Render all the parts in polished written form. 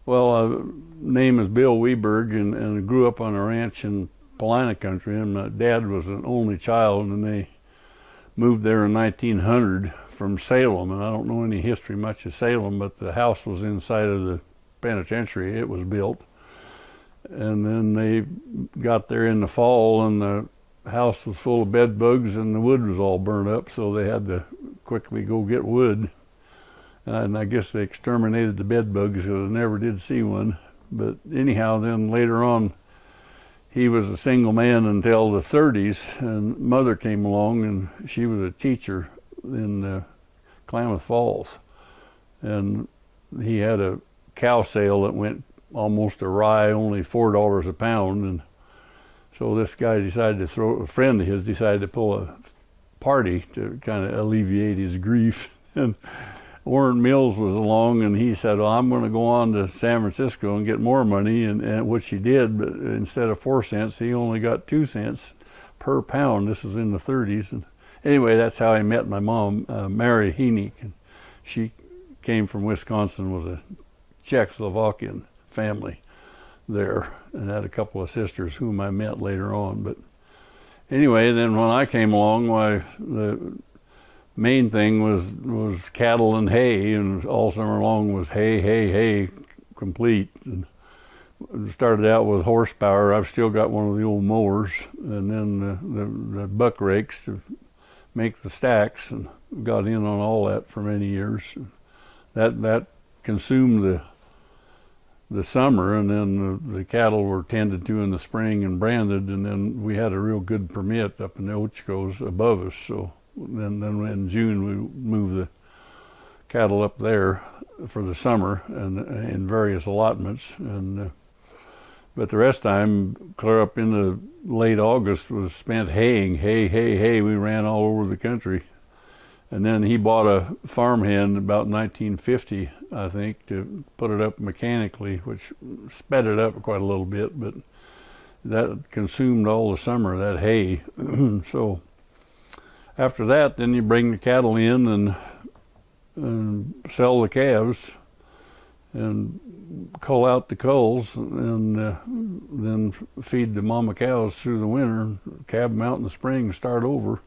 Well, name is Bill Weberg, and grew up on a ranch in Paulina country. And my dad was an only child, and they moved there in 1900 from Salem. And I don't know any history much of Salem, but the house was inside of the penitentiary. It was built. And then they got there in the fall, and the house was full of bed bugs, and the wood was all burned up, so they had to quickly go get wood. And I guess they exterminated the bed bugs, because I never did see one. But anyhow, then later on, he was a single man until the 30s, and Mother came along, and she was a teacher in Klamath Falls. And he had a cow sale that went almost awry, only $4 a pound. And so this guy decided to a friend of his decided to pull a party to kind of alleviate his grief. And Warren Mills was along, and he said, well, I'm going to go on to San Francisco and get more money, and which he did, but instead of 4 cents, he only got 2 cents per pound. This was in the 30s. And anyway, that's how I met my mom, Mary Heenick. And she came from Wisconsin, was a Czechoslovakian family there, and had a couple of sisters whom I met later on. But anyway, then when I came along, why, the main thing was cattle and hay, and all summer long was hay, hay, hay, complete. And started out with horsepower. I've still got one of the old mowers, and then the buck rakes to make the stacks, and got in on all that for many years. That consumed the summer, and then the cattle were tended to in the spring and branded, and then we had a real good permit up in the Ochocos above us. So then in June we moved the cattle up there for the summer, and in various allotments. And but the rest of the time, clear up into late August, was spent haying. Hay, hay, hay. We ran all over the country. And then he bought a farmhand about 1950, I think, to put it up mechanically, which sped it up quite a little bit, but that consumed all the summer, that hay. So after that, then you bring the cattle in and sell the calves and cull out the culls, and then feed the mama cows through the winter, cab them out in the spring, and start over.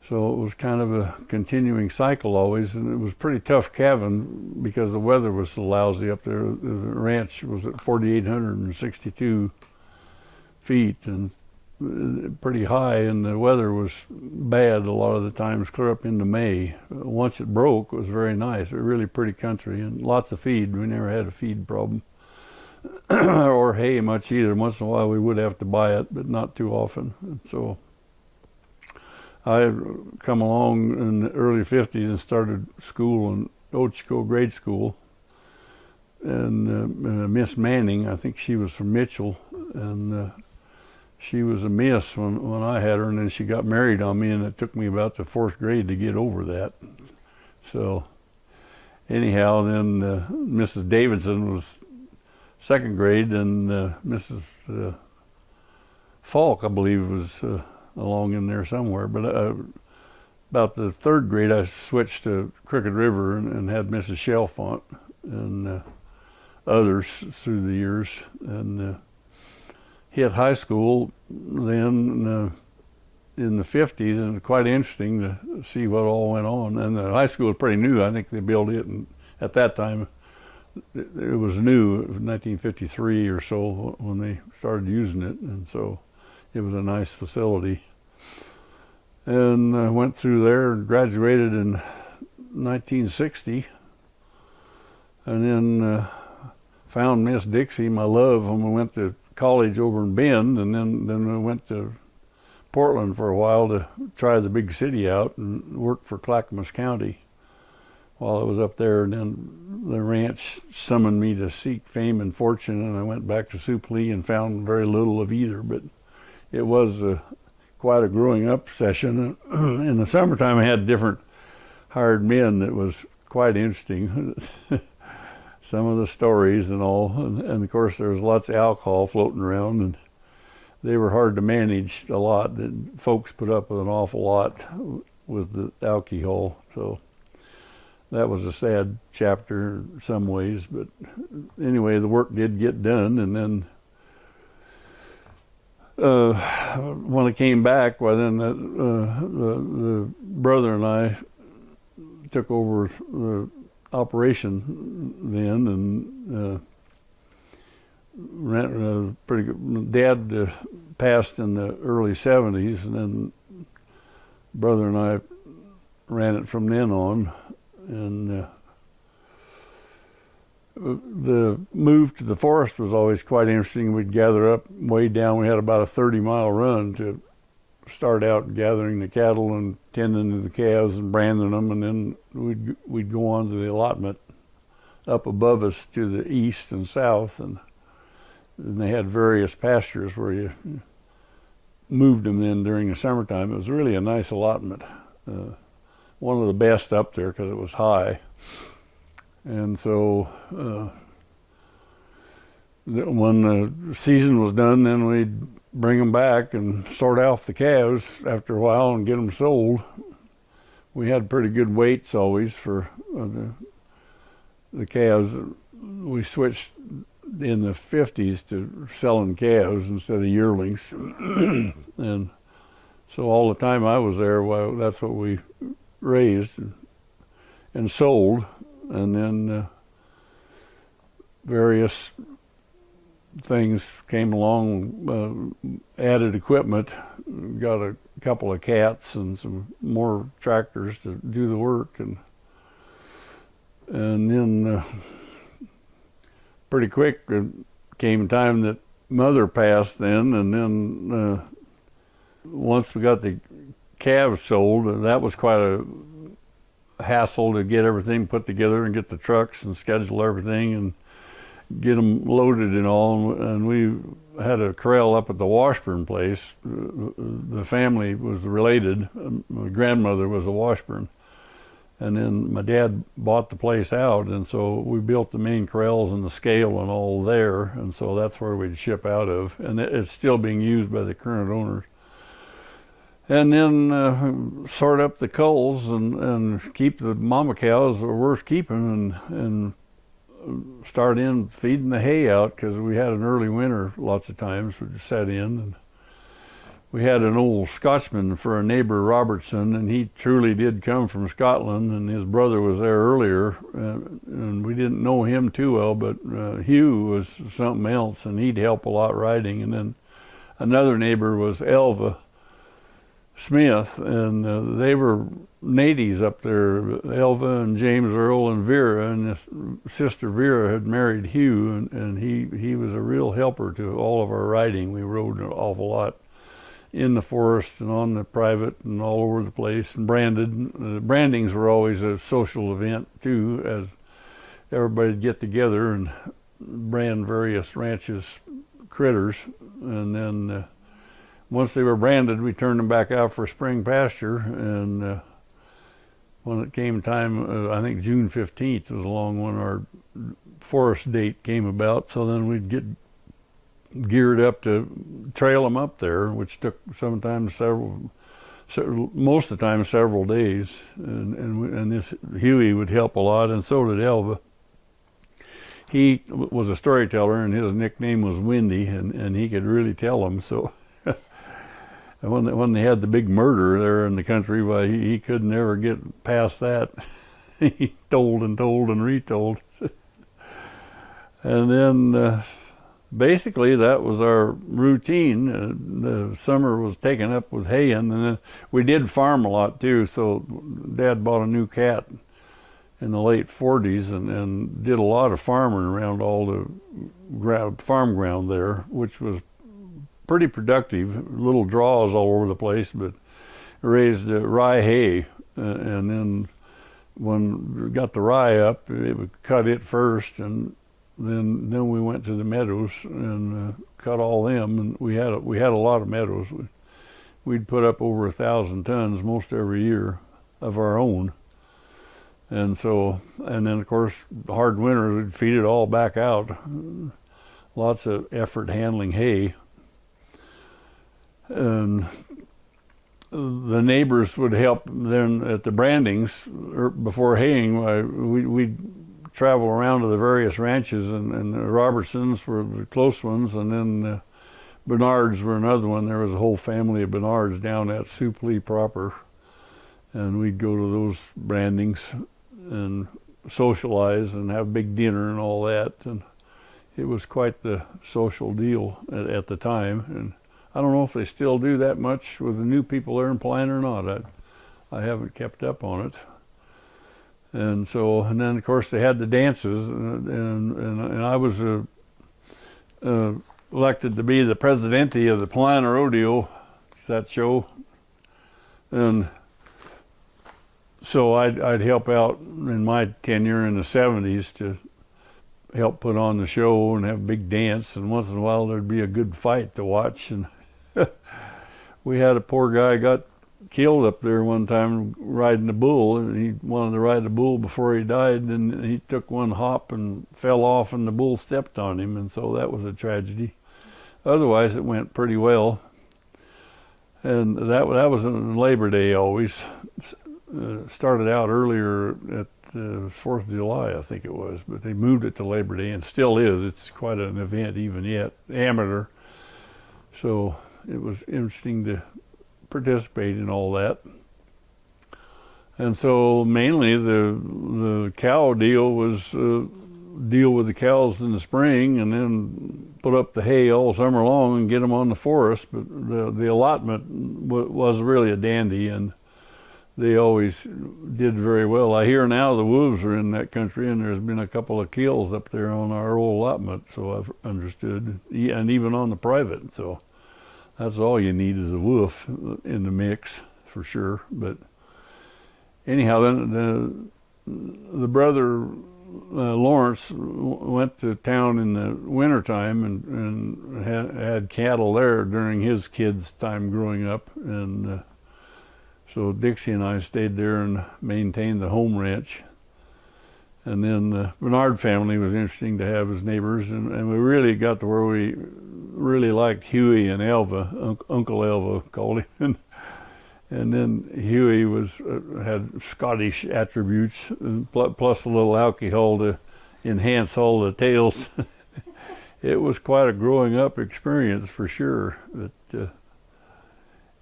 So it was kind of a continuing cycle always, and it was pretty tough calving because the weather was so lousy up there. The ranch was at 4,862 feet and pretty high, and the weather was bad a lot of the times, clear up into May. Once it broke, it was very nice. It was really pretty country, and lots of feed. We never had a feed problem or hay much either. Once in a while we would have to buy it, but not too often. And so I come along in the early 50s and started school in Ochoco grade school. And Miss Manning, I think she was from Mitchell, and she was a miss when I had her, and then she got married on me, and it took me about the 4th grade to get over that. So anyhow, then Mrs. Davidson was 2nd grade, and Mrs. Falk, I believe, was along in there somewhere. But about the 3rd grade, I switched to Crooked River and had Mrs. Chalfont and others through the years. And hit high school then in the 50s, and quite interesting to see what all went on. And the high school was pretty new. I think they built it, and at that time it was new. It was 1953 or so when they started using it, and so it was a nice facility. And I went through there and graduated in 1960, and then found Miss Dixie, my love, when we went to college over in Bend, and then we went to Portland for a while to try the big city out and work for Clackamas County while I was up there. And then the ranch summoned me to seek fame and fortune, and I went back to Sioux Lee and found very little of either. But it was quite a growing up session. In the summertime, I had different hired men that was quite interesting. Some of the stories and all, and of course there was lots of alcohol floating around, and they were hard to manage a lot. Folks put up with an awful lot with the alcohol. So that was a sad chapter in some ways, but anyway, the work did get done. And then when I came back, well, then the brother and I took over the operation then, and pretty good. Dad passed in the early 70s, and then brother and I ran it from then on. And the move to the forest was always quite interesting. We'd gather up way down. We had about a 30-mile run to start out gathering the cattle and tending to the calves and branding them, and then we'd go on to the allotment up above us to the east and south, and they had various pastures where you moved them in during the summertime. It was really a nice allotment. One of the best up there because it was high. And so when the season was done, then we'd bring them back and sort out the calves after a while and get them sold. We had pretty good weights always for the calves. We switched in the 50s to selling calves instead of yearlings. And so all the time I was there, well, that's what we raised and sold. And then various things came along, added equipment, got a couple of cats and some more tractors to do the work, and then pretty quick it came time that Mother passed then, and then once we got the calves sold, that was quite a hassle to get everything put together and get the trucks and schedule everything and get them loaded and all. And we had a corral up at the Washburn place. The family was related. My grandmother was a Washburn. And then my dad bought the place out, and so we built the main corrals and the scale and all there, and so that's where we'd ship out of. And it's still being used by the current owners. And then sort up the culls and keep the mama cows that were worth keeping, and start in feeding the hay out, because we had an early winter lots of times would set in. And we had an old Scotchman for a neighbor, Robertson, and he truly did come from Scotland, and his brother was there earlier, and we didn't know him too well, but Hugh was something else, and he'd help a lot riding. And then another neighbor was Elva Smith, and they were natives up there, Elva and James Earl and Vera, and his sister Vera had married Hugh, and he was a real helper to all of our riding. We rode an awful lot in the forest and on the private and all over the place, and branded. Brandings were always a social event too, as everybody'd get together and brand various ranches' critters, and then once they were branded, we turned them back out for spring pasture. And when it came time, I think June 15th was along when our forest date came about, so then we'd get geared up to trail them up there, which took sometimes most of the time several days. And this Huey would help a lot, and so did Elva. He was a storyteller, and his nickname was Windy, and he could really tell them. So when they had the big murder there in the country, well, he could never get past that. He told and told and retold. And then basically that was our routine. The summer was taken up with haying, and then we did farm a lot too. So Dad bought a new cat in the late 40s and did a lot of farming around all the farm ground there, which was pretty productive. Little draws all over the place, but raised rye hay, and then when we got the rye up, it would cut it first, and then we went to the meadows and cut all them. And we had a lot of meadows. We'd put up over 1,000 tons most every year of our own. And so, and then of course, hard winters, we'd feed it all back out. Lots of effort handling hay. And the neighbors would help then at the brandings or before haying. We'd travel around to the various ranches, and the Robertsons were the close ones, and then the Bernards were another one. There was a whole family of Bernards down at Suplee proper, and we'd go to those brandings and socialize and have a big dinner and all that, and it was quite the social deal at the time. And I don't know if they still do that much with the new people there in Paulina or not. I haven't kept up on it. And so, and then of course they had the dances, and I was elected to be the presidente of the Paulina Rodeo, that show, and so I'd help out in my tenure in the 70s to help put on the show and have a big dance, and once in a while there'd be a good fight to watch. And we had a poor guy got killed up there one time riding a bull, and he wanted to ride a bull before he died, and he took one hop and fell off, and the bull stepped on him, and so that was a tragedy. Otherwise it went pretty well, and that was on Labor Day always. Started out earlier at 4th of July, I think it was, but they moved it to Labor Day, and still is. It's quite an event even yet, amateur. So it was interesting to participate in all that. And so mainly the cow deal was deal with the cows in the spring, and then put up the hay all summer long and get them on the forest. But the allotment was really a dandy, and they always did very well. I hear now the wolves are in that country, and there's been a couple of kills up there on our old allotment, so I've understood, and even on the private. So that's all you need is a wolf in the mix, for sure. But anyhow, then the brother Lawrence went to town in the wintertime and had cattle there during his kids' time growing up, and so Dixie and I stayed there and maintained the home ranch. And then the Bernard family was interesting to have as neighbors, and we really got to where we really liked Huey and Elva, Uncle Elva called him. And then Huey had Scottish attributes, plus a little alcohol to enhance all the tales. It was quite a growing up experience for sure. But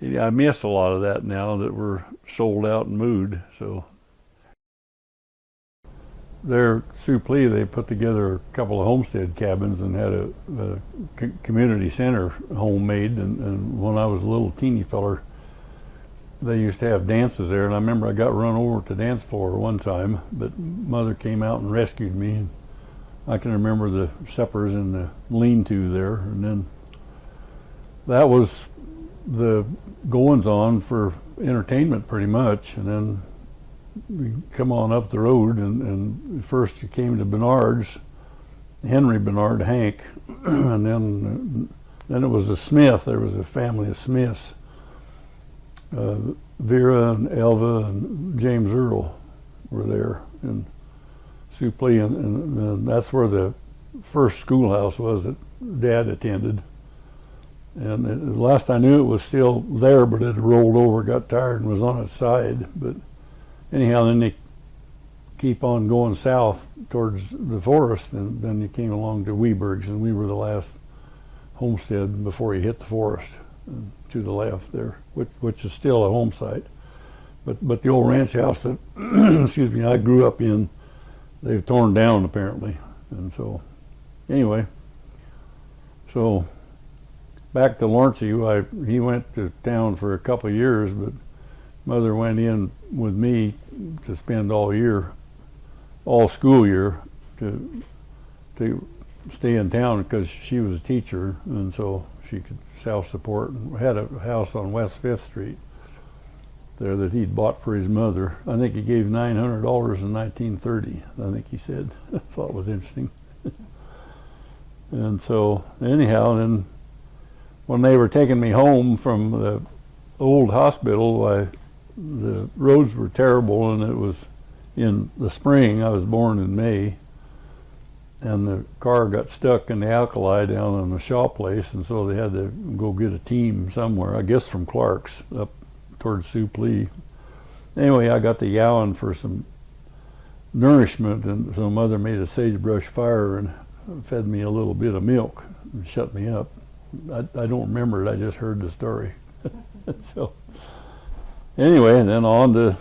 I miss a lot of that now that we're sold out and moved. So there at Suplee, they put together a couple of homestead cabins and had a community center homemade. And when I was a little teeny feller, they used to have dances there, and I remember I got run over to the dance floor one time, but Mother came out and rescued me. And I can remember the suppers in the lean-to there, and then that was the goings-on for entertainment pretty much. And then we come on up the road, and first you came to Bernard's, Henry Bernard, Hank, and then it was a Smith. There was a family of Smiths. Vera and Elva and James Earl were there in Suplee, and that's where the first schoolhouse was that Dad attended. And last I knew it was still there, but it had rolled over, got tired, and was on its side. But anyhow, then they keep on going south towards the forest, and then you came along to Weberg's, and we were the last homestead before you hit the forest. To the left there, which is still a home site, but the old ranch house that excuse me, I grew up in, they've torn down apparently. And so anyway, so back to Lawrence, he went to town for a couple of years, but Mother went in with me to spend all school year to stay in town because she was a teacher, and so she could self-support, and had a house on West 5th Street there that he'd bought for his mother. I think he gave $900 in 1930, I think he said. I thought it was interesting. And so anyhow, then when they were taking me home from the old hospital, the roads were terrible, and it was in the spring. I was born in May, and the car got stuck in the alkali down on the Shaw place, and so they had to go get a team somewhere, I guess from Clark's, up towards Suplee. Anyway, I got the yowing for some nourishment, and so Mother made a sagebrush fire and fed me a little bit of milk and shut me up. I don't remember it, I just heard the story. So anyway, and then on to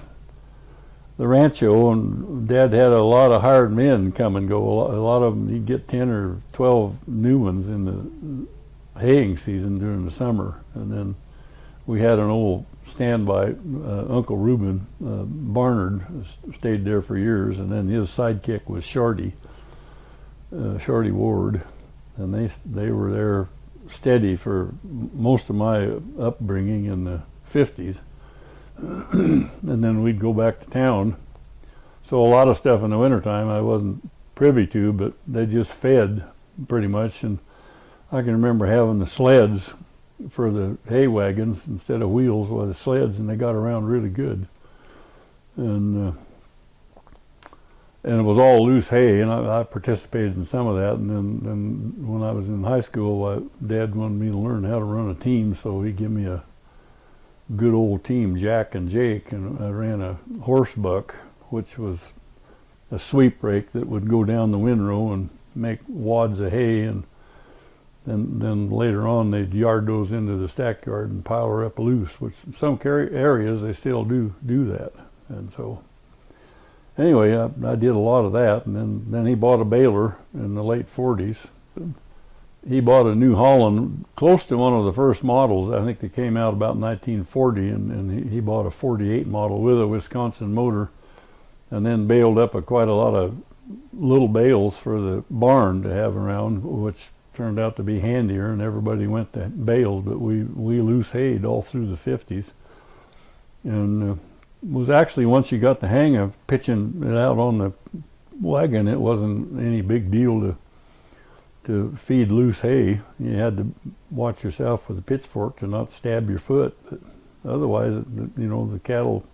the rancho, and Dad had a lot of hired men come and go. A lot of them, he'd get 10 or 12 new ones in the haying season during the summer. And then we had an old standby, Uncle Reuben Barnard, stayed there for years, and then his sidekick was Shorty Ward, and they were there steady for most of my upbringing in the 50s. And then we'd go back to town. So a lot of stuff in the wintertime I wasn't privy to, but they just fed pretty much. And I can remember having the sleds for the hay wagons instead of wheels with the sleds, and they got around really good. And it was all loose hay, and I participated in some of that. And then when I was in high school, Dad wanted me to learn how to run a team, so he gave me a good old team, Jack and Jake, and I ran a horse buck, which was a sweep rake that would go down the windrow and make wads of hay, and then later on they'd yard those into the stack yard and pile her up loose, which in some areas they still do that. And so anyway, I did a lot of that, and then he bought a baler in the late 40s. He bought a New Holland, close to one of the first models. I think they came out about 1940, and he bought a 48 model with a Wisconsin motor, and then baled up quite a lot of little bales for the barn to have around, which turned out to be handier, and everybody went to bales, but we loose hayed all through the 50s. And was actually, once you got the hang of pitching it out on the wagon, it wasn't any big deal to feed loose hay. You had to watch yourself with a pitchfork to not stab your foot. But otherwise, the cattle,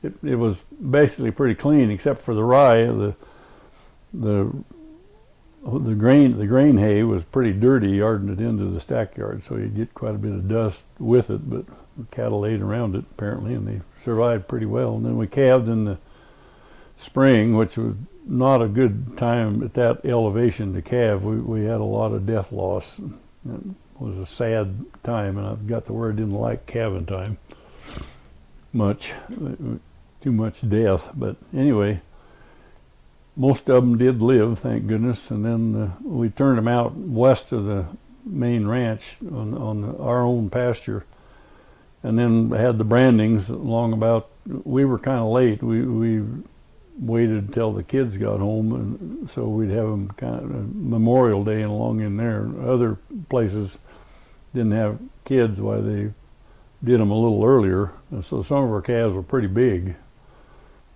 it was basically pretty clean, except for the rye. The grain hay was pretty dirty, yarding it into the stack yard, so you'd get quite a bit of dust with it. But the cattle ate around it apparently, and they survived pretty well. And then we calved in the spring, which was not a good time at that elevation to calve. We had a lot of death loss. It was a sad time, and I got the word I didn't like calving time much. Too much death. But anyway, most of them did live, thank goodness. And then we turned them out west of the main ranch on our own pasture, and then had the brandings along about. We were kind of late. We waited until the kids got home, and so we'd have them kind of Memorial Day and along in there. Other places didn't have kids, why they did them a little earlier, and so some of our calves were pretty big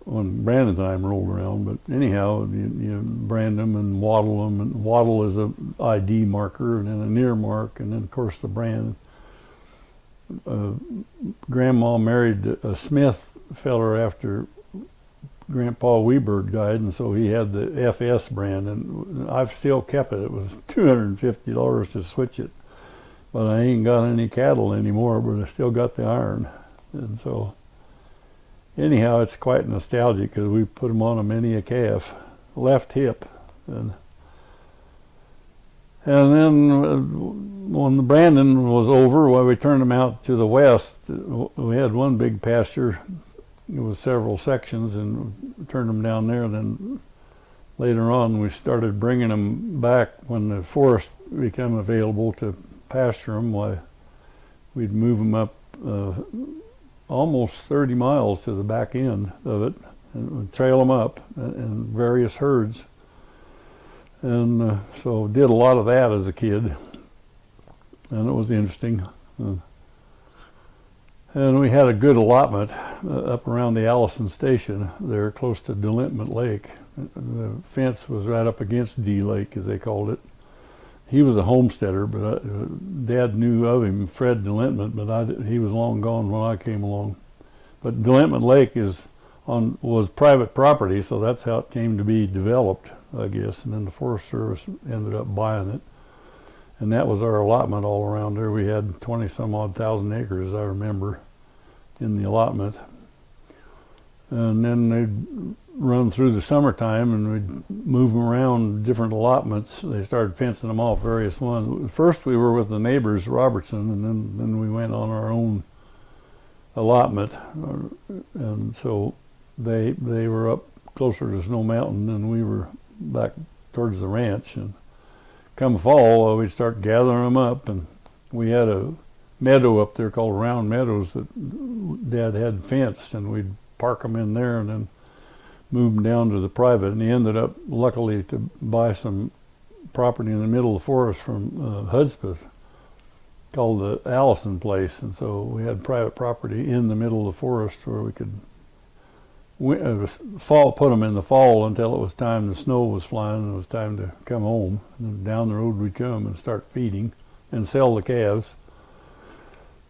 when branding time rolled around. But anyhow, you brand them and wattle them, and wattle is a ID marker, and then a near mark, and then of course the brand. Grandma married a Smith feller after Grandpa Weberg died, and so he had the FS brand, and I've still kept it. It was $250 to switch it, but I ain't got any cattle anymore, but I still got the iron. And so anyhow, it's quite nostalgic, because we put them on a many a calf, left hip. And then when the branding was over, we turned them out to the west. We had one big pasture. It was several sections, and we turned them down there. Then later on, we started bringing them back when the forest became available to pasture them. We'd move them up almost 30 miles to the back end of it, and we'd trail them up in various herds. And so did a lot of that as a kid, and it was interesting. And we had a good allotment up around the Allison station there, close to Delintment Lake. The fence was right up against D Lake, as they called it. He was a homesteader, but Dad knew of him, Fred Delintment, but he was long gone when I came along. But Delintment Lake was private property, so that's how it came to be developed, I guess. And then the Forest Service ended up buying it. And that was our allotment all around there. We had 20 some odd thousand acres, I remember. in the allotment. And then they'd run through the summertime and we'd move them around different allotments. They started fencing them off, various ones. First we were with the neighbors, Robertson, and then we went on our own allotment. And so they were up closer to Snow Mountain and we were back towards the ranch. And come fall, we'd start gathering them up, and we had a meadow up there called Round Meadows that Dad had fenced, and we'd park them in there and then move them down to the private. And he ended up, luckily, to buy some property in the middle of the forest from Hudspeth called the Allison Place, and so we had private property in the middle of the forest where we could put them in the fall until it was time, the snow was flying and it was time to come home. And down the road we'd come and start feeding and sell the calves.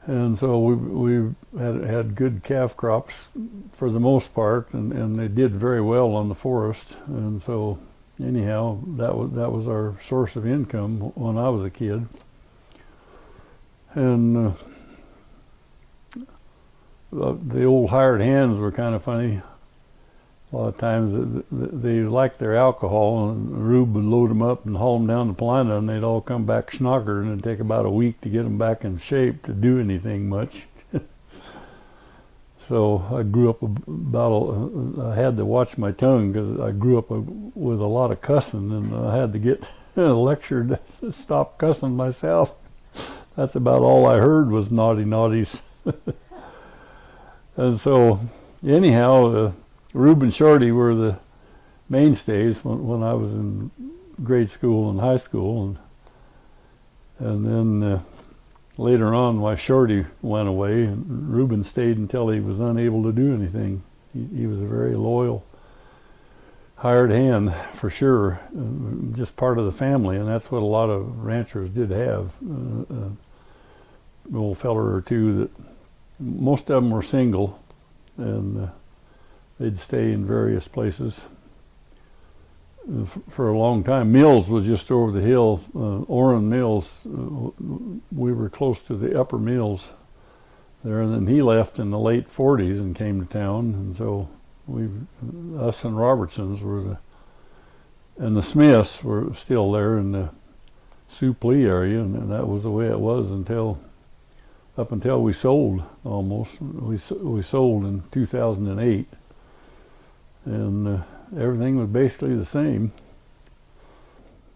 And so we had good calf crops for the most part, and they did very well on the forest. And so anyhow, that was our source of income when I was a kid. And the old hired hands were kind of funny. A lot of times they liked their alcohol, and Rube would load them up and haul them down to Paulina, and they'd all come back snoggered, and it'd take about a week to get them back in shape to do anything much. So I grew up I had to watch my tongue because I grew up with a lot of cussing, and I had to get lectured to stop cussing myself. That's about all I heard was naughty naughties. And so anyhow, Rube and Shorty were the mainstays when I was in grade school and high school, and then later on, why Shorty went away, and Reuben stayed until he was unable to do anything. He was a very loyal hired hand for sure, just part of the family, and that's what a lot of ranchers did have. An old feller or two that most of them were single, and they'd stay in various places for a long time. Mills was just over the hill, Orrin Mills. We were close to the upper Mills there, and then he left in the late 40s and came to town, and so us and Robertsons were and the Smiths were still there in the Sioux Plee area, and that was the way it was up until we sold almost. We sold in 2008. And everything was basically the same.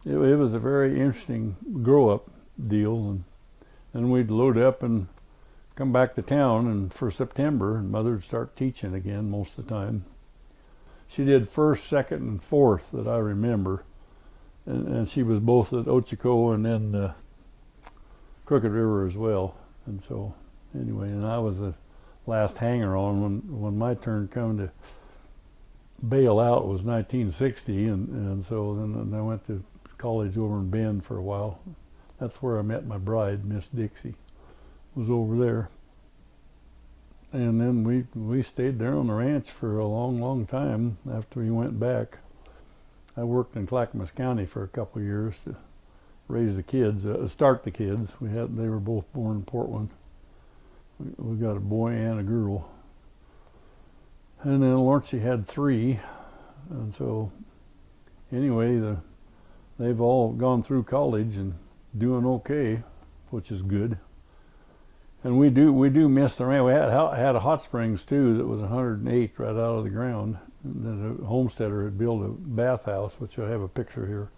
It was a very interesting grow-up deal, and we'd load up and come back to town, and for September, and Mother would start teaching again most of the time. She did first, second, and fourth that I remember, and she was both at Ochoco and then Crooked River as well. And so anyway, and I was the last hanger-on when my turn come to bail out. Was 1960, and so then I went to college over in Bend for a while. That's where I met my bride, Miss Dixie, was over there. And then we stayed there on the ranch for a long time after we went back. I worked in Clackamas County for a couple of years to raise the kids, start the kids. They were both born in Portland. We got a boy and a girl. And then Lawrence had 3, and so anyway, they've all gone through college and doing okay, which is good. And we do miss the rain. We had a hot springs too that was 108 right out of the ground. And then a homesteader had built a bathhouse, which I have a picture here.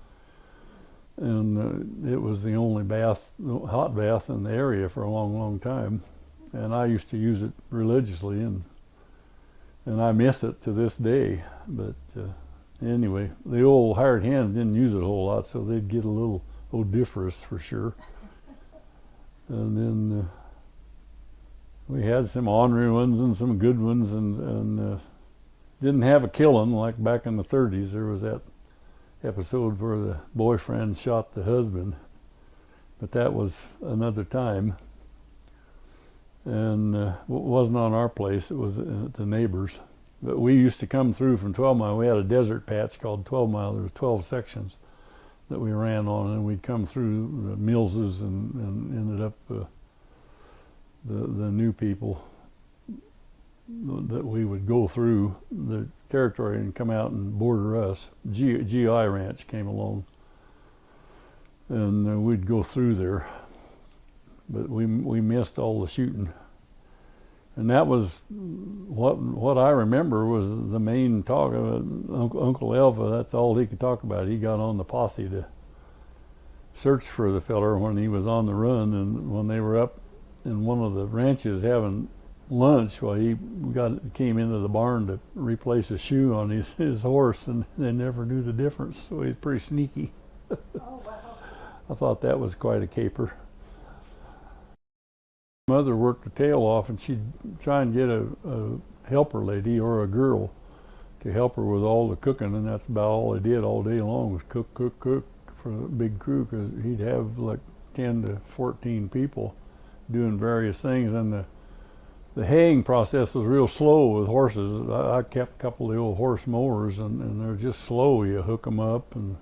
And it was the only hot bath in the area for a long time. And I used to use it religiously, and I miss it to this day. But anyway, the old hired hands didn't use it a whole lot, so they'd get a little odoriferous for sure. And then we had some ornery ones and some good ones, and didn't have a killing like back in the 30s. There was that episode where the boyfriend shot the husband, but that was another time. And it wasn't on our place, it was at the neighbors. But we used to come through from 12 Mile. We had a desert patch called 12 Mile. There was 12 sections that we ran on, and we'd come through the Millses and ended up the new people that we would go through the territory and come out and border us. GI Ranch came along, and we'd go through there, but we missed all the shooting. And that was what I remember was the main talk of it. Uncle Alva, that's all he could talk about. He got on the posse to search for the feller when he was on the run, and when they were up in one of the ranches having lunch, well, he came into the barn to replace a shoe on his horse, and they never knew the difference, so he's pretty sneaky. Oh, wow. I thought that was quite a caper. Mother worked her tail off, and she'd try and get a helper lady or a girl to help her with all the cooking, and that's about all they did all day long was cook for a big crew, because he'd have like 10 to 14 people doing various things, and the haying process was real slow with horses. I kept a couple of the old horse mowers, and they're just slow. You hook them up, and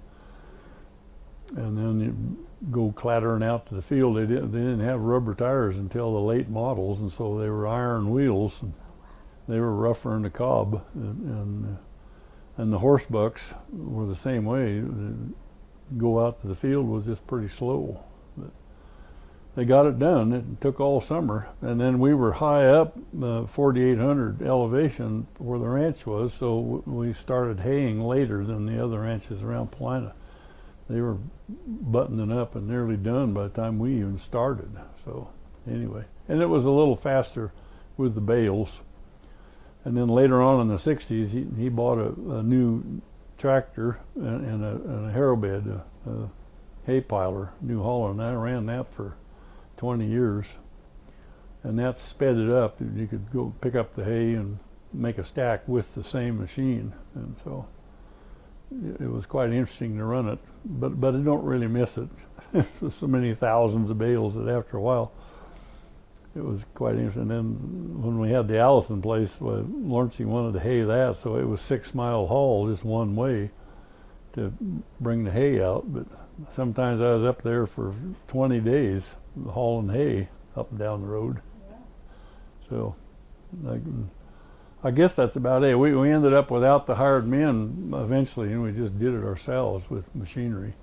then you go clattering out to the field. They didn't have rubber tires until the late models, and so they were iron wheels, and they were rougher than the cob, and the horse bucks were the same way. Go out to the field was just pretty slow, but they got it done. It took all summer, and then we were high up 4,800 elevation where the ranch was, so we started haying later than the other ranches around Paulina. They were buttoning up and nearly done by the time we even started. So anyway, and it was a little faster with the bales. And then later on in the 60s, he bought a new tractor and a harrow bed, a hay piler, New Holland. I ran that for 20 years, and that sped it up. You could go pick up the hay and make a stack with the same machine, and so it was quite interesting to run it, but I don't really miss it. So many thousands of bales that after a while it was quite interesting. And then when we had the Allison place, well, Lawrence wanted to hay that, so it was 6-mile haul just one way to bring the hay out. But sometimes I was up there for 20 days hauling hay up and down the road. Yeah. So I guess that's about it. We ended up without the hired men eventually, and we just did it ourselves with machinery.